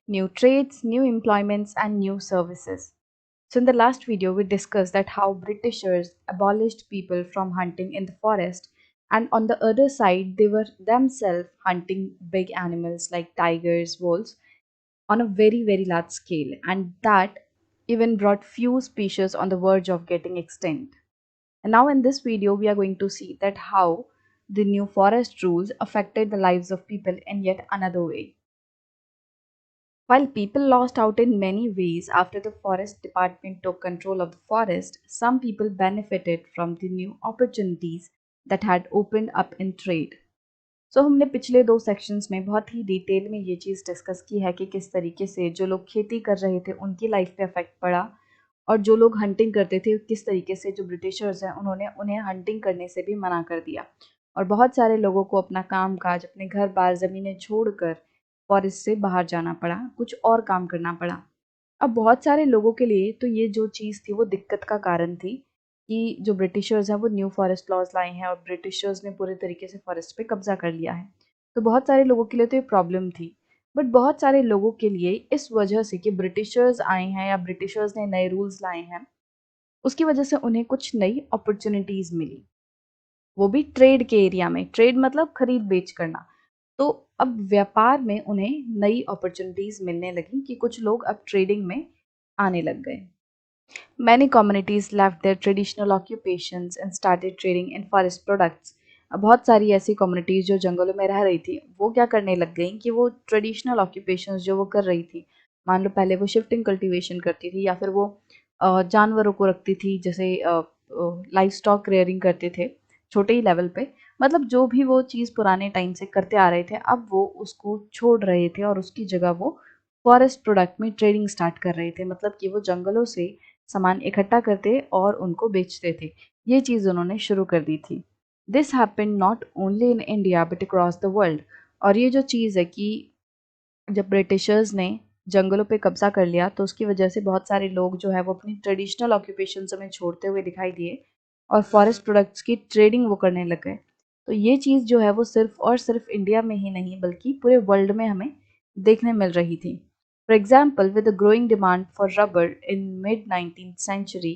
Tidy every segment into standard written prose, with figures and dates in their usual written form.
new trades, new employments, and new services. So, in the last video, we discussed that how Britishers abolished people from hunting in the forest, and on the other side, they were themselves hunting big animals like tigers, wolves on a very, very large scale, and that even brought few species on the verge of getting extinct. And now, in this video, we are going to see that how the new forest rules affected the lives of people in yet another way. While people lost out in many ways after the forest department took control of the forest, some people benefited from the new opportunities that had opened up in trade. सो हमने पिछले दो sections में बहुत ही detail में ये चीज़ discuss की है कि किस तरीके से जो लोग खेती कर रहे थे उनकी लाइफ पे अफेक्ट पड़ा और जो लोग हंटिंग करते थे किस तरीके से जो ब्रिटिशर्स हैं उन्होंने उन्हें हंटिंग करने से भी मना कर दिया और बहुत सारे लोगों को अपना काम काज अपने घर बार ज़मीनें छोड़कर फॉरेस्ट से बाहर जाना पड़ा, कुछ और काम करना पड़ा। अब बहुत सारे लोगों के लिए तो ये जो चीज़ थी वो दिक्कत का कारण थी कि जो ब्रिटिशर्स हैं वो न्यू फॉरेस्ट लॉज लाए हैं और ब्रिटिशर्स ने पूरे तरीके से फॉरेस्ट पे कब्जा कर लिया है। तो बहुत सारे लोगों के लिए तो ये प्रॉब्लम थी, बट बहुत सारे लोगों के लिए इस वजह से कि ब्रिटिशर्स आए हैं या ब्रिटिशर्स ने नए रूल्स लाए हैं, उसकी वजह से उन्हें कुछ नई अपॉर्चुनिटीज़ मिली, वो भी ट्रेड के एरिया में। ट्रेड मतलब खरीद बेच करना। तो अब व्यापार में उन्हें नई अपॉर्चुनिटीज़ मिलने लगी कि कुछ लोग अब ट्रेडिंग में आने लग गए। Many communities left their traditional occupations and started trading in forest products. अब बहुत सारी ऐसी कम्युनिटीज़ जो जंगलों में रह रही थी वो क्या करने लग गई कि वो ट्रेडिशनल ऑक्यूपेशंस जो वो कर रही थी, मान लो पहले वो शिफ्टिंग कल्टीवेशन करती थी या फिर वो जानवरों को रखती थी, जैसे लाइफ स्टॉक रेयरिंग करते थे छोटे ही लेवल पे। मतलब जो भी वो चीज़ पुराने टाइम से करते आ रहे थे अब वो उसको छोड़ रहे थे और उसकी जगह वो फॉरेस्ट प्रोडक्ट में ट्रेडिंग स्टार्ट कर रहे थे। मतलब कि वो जंगलों से सामान इकट्ठा करते और उनको बेचते थे। ये चीज़ उन्होंने शुरू कर दी थी। This happened not only in India but across the world. और ये जो चीज़ है कि जब ब्रिटिशर्स ने जंगलों पे कब्जा कर लिया तो उसकी वजह से बहुत सारे लोग जो है वो अपनी ट्रेडिशनल ऑक्यूपेशन हमें छोड़ते हुए दिखाई दिए और फॉरेस्ट प्रोडक्ट्स की ट्रेडिंग वो करने लग गए। तो ये चीज़ जो है वो सिर्फ और सिर्फ इंडिया में ही नहीं बल्कि पूरे वर्ल्ड में हमें देखने मिल रही थी। For example, with the growing demand for rubber in mid-19th century,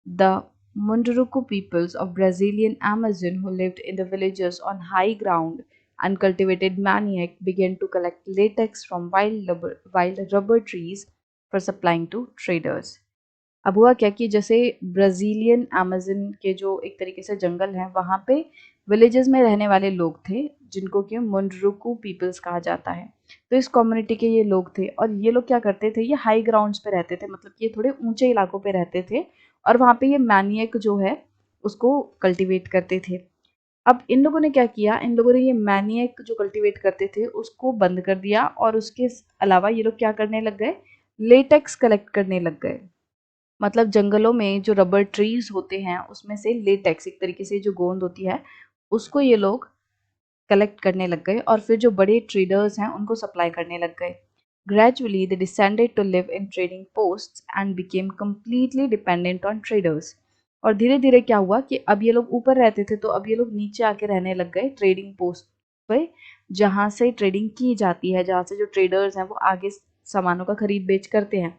the Munduruku peoples of Brazilian Amazon who lived in the villages on high ground and cultivated manioc began to collect latex from wild rubber trees for supplying to traders. अब हुआ क्या कि जैसे Brazilian Amazon के जो एक तरीके से जंगल हैं वहाँ पे विलेजेस में रहने वाले लोग थे जिनको कि मुंडरुकू पीपल्स कहा जाता है। तो इस कम्युनिटी के ये लोग थे और ये लोग क्या करते थे, ये हाई ग्राउंड्स पे रहते थे, मतलब ये थोड़े ऊंचे इलाकों पे रहते थे और वहाँ पे ये मैनियक जो है उसको कल्टीवेट करते थे। अब इन लोगों ने क्या किया, इन लोगों ने ये मैनियक जो कल्टीवेट करते थे उसको बंद कर दिया और उसके अलावा ये लोग क्या करने लग गए, लेटेक्स कलेक्ट करने लग गए। मतलब जंगलों में जो रबर ट्रीज होते हैं उसमें से लेटेक्स एक तरीके से जो गोंद होती है उसको ये लोग कलेक्ट करने लग गए और फिर जो बड़े ट्रेडर्स हैं उनको सप्लाई करने लग गए। Gradually they descended to live in trading posts and became completely dependent on traders. और धीरे धीरे क्या हुआ कि अब ये लोग ऊपर रहते थे तो अब ये लोग नीचे आके रहने लग गए ट्रेडिंग पोस्ट पे, जहाँ से ट्रेडिंग की जाती है, जहाँ से जो ट्रेडर्स हैं वो आगे सामानों का खरीद बेच करते हैं।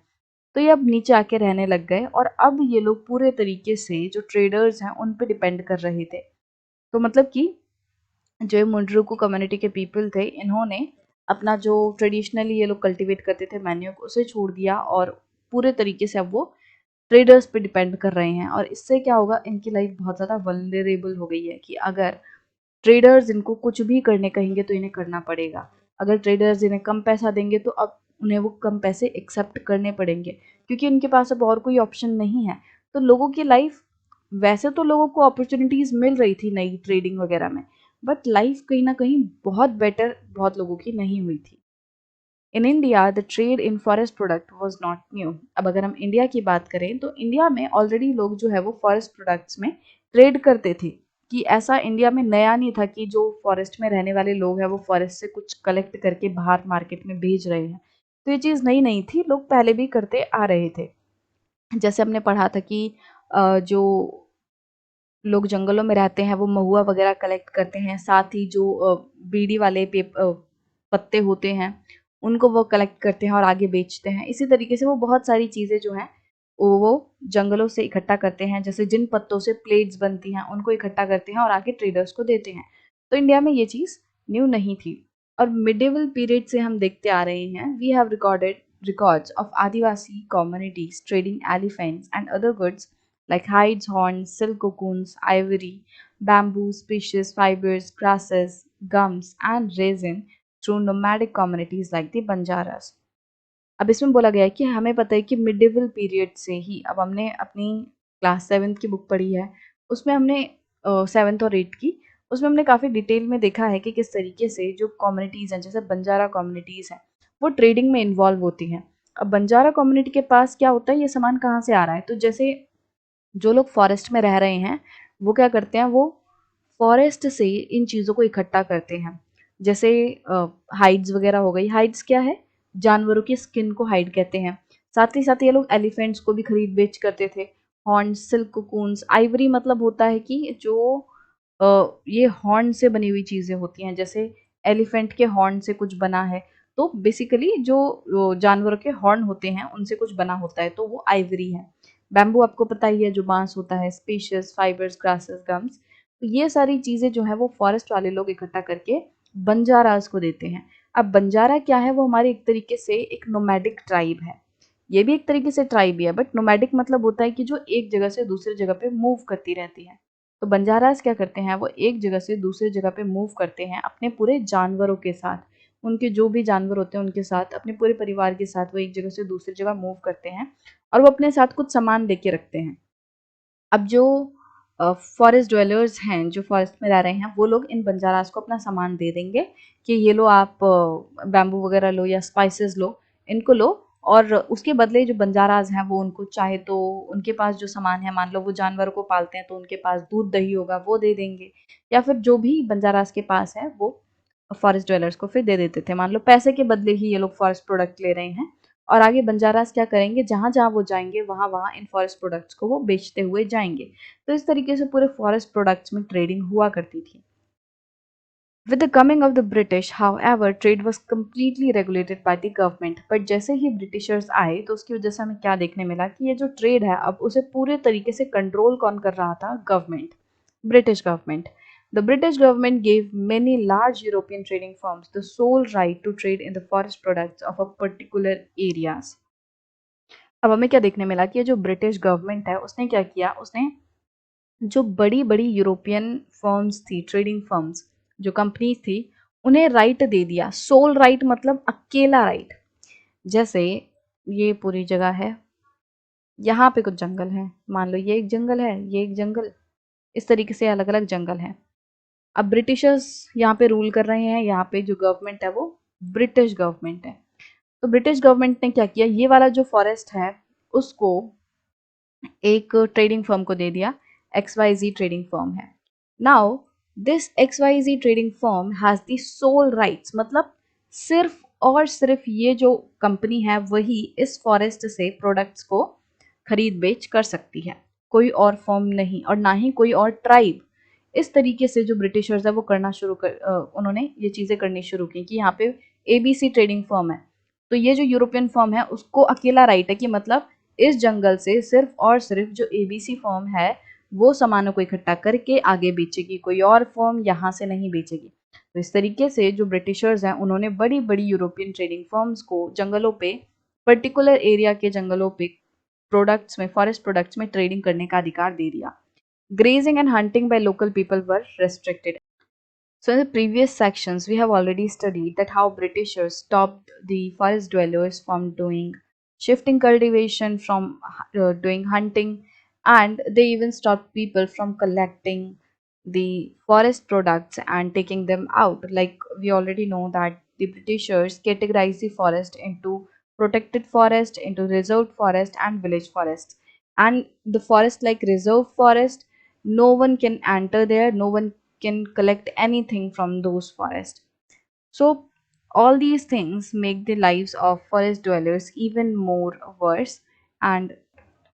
तो ये अब नीचे आके रहने लग गए और अब ये लोग पूरे तरीके से जो ट्रेडर्स हैं उन पे डिपेंड कर रहे थे। तो मतलब कि जो मुंडरुकू कम्युनिटी के पीपल थे इन्होंने अपना जो ट्रेडिशनली ये लोग कल्टीवेट करते थे मैन्योर उसे छोड़ दिया और पूरे तरीके से अब वो ट्रेडर्स पे डिपेंड कर रहे हैं। और इससे क्या होगा, इनकी लाइफ बहुत ज़्यादा वल्नरेबल हो गई है कि अगर ट्रेडर्स इनको कुछ भी करने कहेंगे तो इन्हें करना पड़ेगा। अगर ट्रेडर्स इन्हें कम पैसा देंगे तो अब उन्हें वो कम पैसे एक्सेप्ट करने पड़ेंगे क्योंकि उनके पास अब और कोई ऑप्शन नहीं है। तो लोगों की लाइफ, वैसे तो लोगों को अपॉर्चुनिटीज़ मिल रही थी नई ट्रेडिंग वगैरह में, बट लाइफ कहीं ना कहीं बहुत बेटर बहुत लोगों की नहीं हुई थी। In India the trade in forest product was not new. अब अगर हम इंडिया की बात करें तो इंडिया में ऑलरेडी लोग जो है वो फॉरेस्ट प्रोडक्ट्स में ट्रेड करते थे, कि ऐसा इंडिया में नया नहीं था कि जो फॉरेस्ट में रहने वाले लोग हैं वो फॉरेस्ट से कुछ कलेक्ट करके बाहर मार्केट में भेज रहे हैं। तो ये चीज़ नई नहीं थी, लोग पहले भी करते आ रहे थे। जैसे हमने पढ़ा था कि जो लोग जंगलों में रहते हैं वो महुआ वगैरह कलेक्ट करते हैं, साथ ही जो बीड़ी वाले पत्ते होते हैं उनको वो कलेक्ट करते हैं और आगे बेचते हैं। इसी तरीके से वो बहुत सारी चीज़ें जो हैं वो जंगलों से इकट्ठा करते हैं, जैसे जिन पत्तों से प्लेट्स बनती हैं उनको इकट्ठा करते हैं और आगे ट्रेडर्स को देते हैं। तो इंडिया में ये चीज़ न्यू नहीं थी। और मिडिवल पीरियड से हम देखते आ रहे हैं, we have recorded records of Adivasi communities trading elephants and other goods like hides, horns, silk cocoons, ivory, bamboo, species, fibers, grasses, gums, and resin through nomadic communities like the Banjaras. अब इसमें बोला गया है कि हमें पता है कि मिडिवल पीरियड से ही, अब हमने अपनी क्लास 7th की बुक पढ़ी है, उसमें हमने 7th और 8th की, उसमें हमने काफ़ी डिटेल में देखा है कि किस तरीके से जो कम्युनिटीज़ हैं, जैसे बंजारा कम्युनिटीज़ हैं, वो ट्रेडिंग में इन्वॉल्व होती हैं। अब बंजारा कम्युनिटी के पास क्या होता है, ये सामान कहाँ से आ रहा है? तो जैसे जो लोग फॉरेस्ट में रह रहे हैं, वो क्या करते हैं, वो फॉरेस्ट से इन चीज़ों को इकट्ठा करते हैं। जैसे हाइड्स वगैरह हो गई। हाइड्स क्या है? जानवरों की स्किन को हाइड कहते हैं। साथ ही ये लोग एलिफेंट्स को भी खरीद बेच करते थे। हॉर्न, सिल्क कोकून्स, आइवरी मतलब होता है कि जो ये हॉर्न से बनी हुई चीज़ें होती हैं, जैसे एलिफेंट के हॉर्न से कुछ बना है, तो बेसिकली जो जानवरों के हॉर्न होते हैं उनसे कुछ बना होता है, तो वो आइवरी है। बैम्बू आपको पता ही है, जो बांस होता है, स्पीशीज, फाइबर्स, ग्रासेस, गम्स, तो ये सारी चीज़ें जो है वो फॉरेस्ट वाले लोग इकट्ठा करके बंजारास को देते हैं। अब बंजारा क्या है? वो हमारे एक तरीके से एक नोमैडिक ट्राइब है। ये भी एक तरीके से ट्राइब ही है, बट नोमैडिक मतलब होता है कि जो एक जगह से दूसरी जगह पे मूव करती रहती है। तो बंजारास क्या करते हैं? वो एक जगह से दूसरी जगह पे मूव करते हैं अपने पूरे जानवरों के साथ। उनके जो भी जानवर होते हैं उनके साथ, अपने पूरे परिवार के साथ वो एक जगह से दूसरी जगह मूव करते हैं और वो अपने साथ कुछ सामान लेके रखते हैं। अब जो फॉरेस्ट ड्वेलर्स हैं, जो फॉरेस्ट में रह रहे हैं, वो लोग इन बंजारास को अपना सामान दे देंगे कि ये लो, आप बैम्बू वगैरह लो या स्पाइसेस लो, इनको लो। और उसके बदले जो बंजारास हैं वो उनको चाहे तो उनके पास जो सामान है, मान लो वो जानवरों को पालते हैं तो उनके पास दूध दही होगा, वो दे देंगे, या फिर जो भी बंजारास के पास है वो फॉरेस्ट ड्वेलर्स को फिर दे देते थे। मान लो पैसे के बदले ही ये लोग फॉरेस्ट प्रोडक्ट ले रहे हैं, और आगे बंजारास क्या करेंगे, जहाँ-जहाँ वो जाएँगे वहाँ-वहाँ इन फॉरेस्ट प्रोडक्ट्स को वो बेचते हुए जाएँगे। तो इस तरीके से पूरे फॉरेस्ट प्रोडक्ट्स में ट्रेडिंग हुआ करती थी। With the coming of the British, however, trade was completely regulated by the government. But जैसे ही ब्रिटिशर्स आए तो उसकी वजह से हमें क्या देखने मिला कि ये जो ट्रेड है, अब उसे पूरे तरीके से कंट्रोल कौन कर रहा था? Government, British government. The British government gave many large European trading firms the sole right to trade in the forest products of a particular areas. अब हमें क्या देखने मिला कि ये जो ब्रिटिश गवर्नमेंट है उसने क्या किया, उसने जो बड़ी-बड़ी यूरोपियन फर्म्स थी, ट्रेडिंग फर्म्स, जो कंपनीज थी, उन्हें राइट दे दिया। सोल राइट मतलब अकेला राइट। जैसे ये पूरी जगह है, यहाँ पे कुछ जंगल है, मान लो ये एक जंगल है, ये एक जंगल, इस तरीके से अलग-अलग जंगल हैं। अब ब्रिटिशर्स यहाँ पे रूल कर रहे हैं, यहाँ पे जो गवर्नमेंट है वो ब्रिटिश गवर्नमेंट है। तो ब्रिटिश गवर्नमेंट ने क्या किया, ये वाला जो फॉरेस्ट है उसको एक ट्रेडिंग फर्म को दे दिया। XYZ ट्रेडिंग फर्म है। Now this XYZ trading firm has the sole rights, मतलब सिर्फ और सिर्फ ये जो कंपनी है वही इस फॉरेस्ट से प्रोडक्ट्स को खरीद बेच कर सकती है, कोई और फर्म नहीं, और ना ही कोई और ट्राइब। इस तरीके से जो ब्रिटिशर्स है वो करना शुरू कर उन्होंने ये चीज़ें करनी शुरू की कि यहाँ पे ABC ट्रेडिंग फर्म है, तो ये जो यूरोपियन फर्म है उसको अकेला राइट है कि मतलब इस जंगल से सिर्फ और सिर्फ जो ABC फर्म है वो सामानों को इकट्ठा करके आगे बेचेगी, कोई और फर्म यहाँ से नहीं बेचेगी। तो इस तरीके से जो ब्रिटिशर्स हैं उन्होंने बड़ी-बड़ी यूरोपियन ट्रेडिंग फर्म्स को जंगलों पे, पर्टिकुलर एरिया के जंगलों पे प्रोडक्ट्स में, फॉरेस्ट प्रोडक्ट्स में ट्रेडिंग करने का अधिकार दे दिया। Grazing and hunting by local people were restricted. So in the previous sections, we have already studied that how Britishers stopped the forest dwellers from doing shifting cultivation, from doing hunting, and they even stopped people from collecting the forest products and taking them out. Like we already know that the Britishers categorized the forest into protected forest, into reserved forest, and village forest. And the forest, like reserve forest, no one can enter there, no one can collect anything from those forests. So all these things make the lives of forest dwellers even more worse, and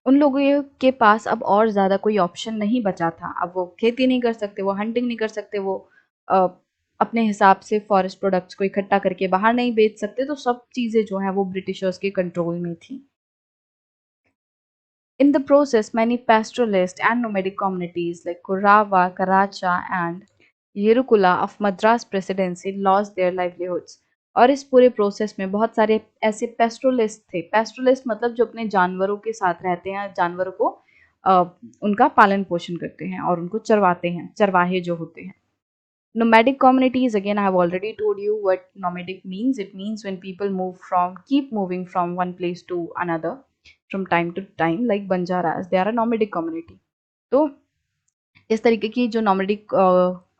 उन लोगों के पास अब और ज़्यादा कोई option नहीं बचा था। अब वो खेती नहीं कर सकते, वो हंटिंग नहीं कर सकते, वो अपने हिसाब से फॉरेस्ट प्रोडक्ट्स को इकट्ठा करके बाहर नहीं बेच सकते, तो सब चीज़ें जो हैं वो ब्रिटिशर्स के कंट्रोल में थी। In the process, many pastoralist and nomadic communities like Kurava, Karacha, and Yerukula of Madras Presidency lost their livelihoods. और इस पूरे प्रोसेस में बहुत सारे ऐसे पेस्टोलिस्ट थे। पेस्टोलिस्ट मतलब जो अपने जानवरों के साथ रहते हैं, जानवरों को उनका पालन पोषण करते हैं और उनको चरवाते हैं, चरवाहे जो होते हैं। Nomadic communities, again, I have already told you what nomadic means. It means when people keep moving from one place to another from time to time, like Banjaras, they are a nomadic community. तो इस तरीके की जो nomadic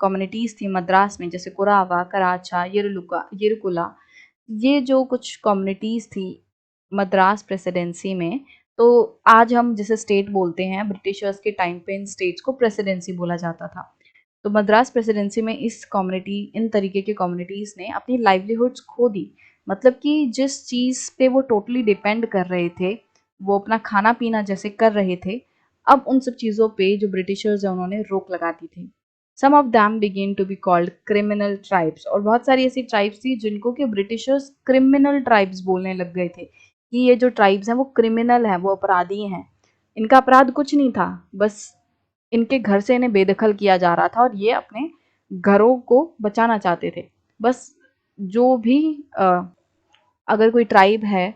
communities थी मद्रास में, जैसे कुरावा, कराचा, येरुकुला, ये जो कुछ communities थी मद्रास प्रेसिडेंसी में, तो आज हम जिसे स्टेट बोलते हैं, ब्रिटिशर्स के टाइम पे इन स्टेट्स को प्रेसिडेंसी बोला जाता था। तो मद्रास प्रेसिडेंसी में इन तरीके के कम्युनिटीज़ ने अपनी लाइवलीहुड्स खो दी। मतलब कि जिस चीज़ पे वो टोटली डिपेंड कर रहे थे, वो अपना खाना पीना जैसे कर रहे थे, अब उन सब चीज़ों पे जो ब्रिटिशर्स हैं उन्होंने रोक लगा दी थी। Some of them begin to be called criminal tribes, और बहुत सारी ऐसी ट्राइब्स थी जिनको कि ब्रिटिशर्स क्रिमिनल ट्राइब्स बोलने लग गए थे कि ये जो ट्राइब्स हैं वो क्रिमिनल हैं, वो अपराधी हैं। इनका अपराध कुछ नहीं था, बस इनके घर से इन्हें बेदखल किया जा रहा था और ये अपने घरों को बचाना चाहते थे। बस जो भी अगर कोई ट्राइब है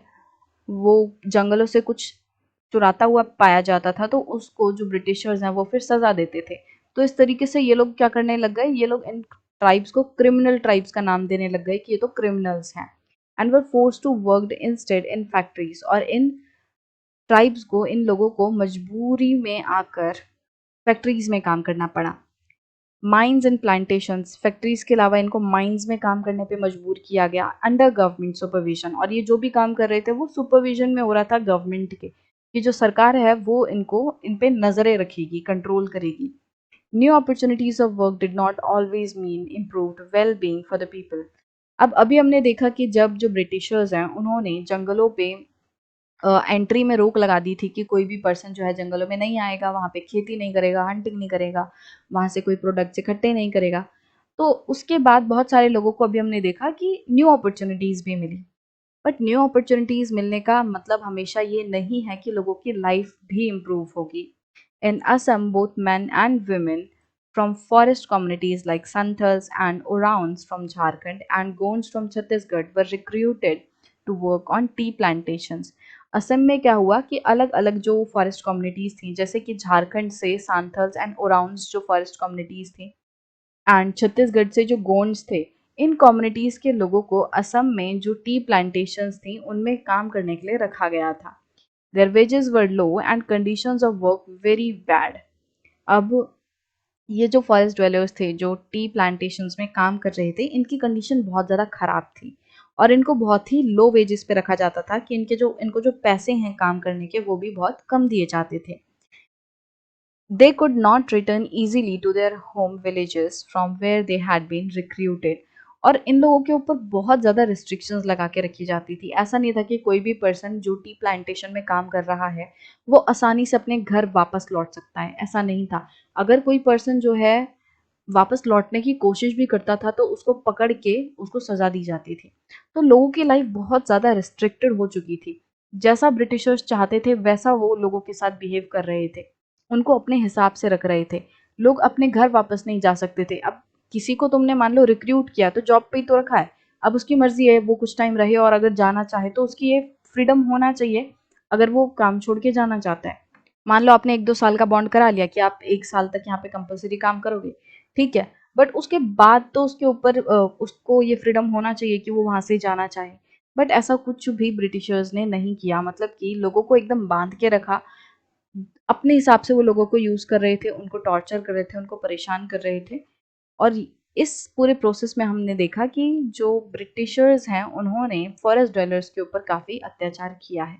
वो जंगलों से कुछ चुराता हुआ पाया जाता था, तो उसको जो ब्रिटिशर्स हैं वो फिर सजा देते थे। तो इस तरीके से ये लोग क्या करने लग गए, ये लोग इन ट्राइब्स को क्रिमिनल ट्राइब्स का नाम देने लग गए कि ये तो क्रिमिनल्स हैं। And were force to work instead in factories, और इन ट्राइब्स को, इन लोगों को मजबूरी में आकर फैक्ट्रीज में काम करना पड़ा। माइंस एंड प्लांटेशंस, फैक्ट्रीज के अलावा इनको माइंस में काम करने पे मजबूर किया गया अंडर गवर्नमेंट सुपरविजन। और ये जो भी काम कर रहे थे वो सुपरविजन में हो रहा था गवर्नमेंट के, कि जो सरकार है वो इन पे नजरें रखेगी, कंट्रोल करेगी। New opportunities of work did not always mean improved well being for the people. अब अभी हमने देखा कि जब जो ब्रिटिशर्स हैं उन्होंने जंगलों पे एंट्री में रोक लगा दी थी कि कोई भी पर्सन जो है जंगलों में नहीं आएगा, वहाँ पे खेती नहीं करेगा, हंटिंग नहीं करेगा, वहाँ से कोई प्रोडक्ट्स इकट्ठे नहीं करेगा। तो उसके बाद बहुत सारे लोगों को अभी हमने देखा कि न्यू अपॉर्चुनिटीज़ भी मिली। बट न्यू अपॉर्चुनिटीज़ मिलने का मतलब हमेशा ये नहीं है कि लोगों की लाइफ भी इम्प्रूव होगी। In Assam, both men and women from forest communities like Santhals and Orans from Jharkhand and Gonds from Chhattisgarh were recruited to work on tea plantations. Assam में क्या हुआ कि अलग अलग जो फॉरेस्ट कम्युनिटीज़ थी, जैसे कि झारखंड से सांथल्स एंड ओराउंस जो फॉरेस्ट कम्युनिटीज़ थी, एंड छत्तीसगढ़ से जो गोंड्स थे, इन कम्युनिटीज़ के लोगों को असम में जो टी प्लांटेशंस थी उनमें काम करने के लिए रखा गया था। Their wages were low and conditions of work very bad. अब ये जो फॉरेस्ट ड्वेलर्स थे जो टी प्लांटेशंस में काम कर रहे थे, इनकी कंडीशन बहुत ज़्यादा ख़राब थी और इनको बहुत ही लो वेजेस पे रखा जाता था कि इनको जो पैसे हैं काम करने के वो भी बहुत कम दिए जाते थे। They could not return easily to their home villages from where they had been recruited. और इन लोगों के ऊपर बहुत ज़्यादा रिस्ट्रिक्शंस लगा के रखी जाती थी। ऐसा नहीं था कि कोई भी पर्सन जो टी प्लांटेशन में काम कर रहा है वो आसानी से अपने घर वापस लौट सकता है, ऐसा नहीं था। अगर कोई पर्सन जो है वापस लौटने की कोशिश भी करता था तो उसको पकड़ के उसको सज़ा दी जाती थी। तो लोगों की लाइफ बहुत ज़्यादा रिस्ट्रिक्टेड हो चुकी थी। जैसा ब्रिटिशर्स चाहते थे वैसा वो लोगों के साथ बिहेव कर रहे थे। उनको अपने हिसाब से रख रहे थे। लोग अपने घर वापस नहीं जा सकते थे। अब किसी को तुमने मान लो रिक्रूट किया तो जॉब पे ही तो रखा है। अब उसकी मर्ज़ी है वो कुछ टाइम रहे और अगर जाना चाहे तो उसकी ये फ्रीडम होना चाहिए, अगर वो काम छोड़ के जाना चाहता है। मान लो आपने 1-2 साल का बॉन्ड करा लिया कि आप 1 साल तक यहाँ पे कंपल्सरी काम करोगे, ठीक है। बट उसके बाद तो उसके ऊपर उसको ये फ्रीडम होना चाहिए कि वो वहाँ से जाना चाहे। बट ऐसा कुछ भी ब्रिटिशर्स ने नहीं किया, मतलब कि लोगों को एकदम बाँध के रखा। अपने हिसाब से वो लोगों को यूज़ कर रहे थे, उनको टॉर्चर कर रहे थे, उनको परेशान कर रहे थे। और इस पूरे प्रोसेस में हमने देखा कि जो ब्रिटिशर्स हैं उन्होंने फॉरेस्ट ड्वेलर्स के ऊपर काफ़ी अत्याचार किया है।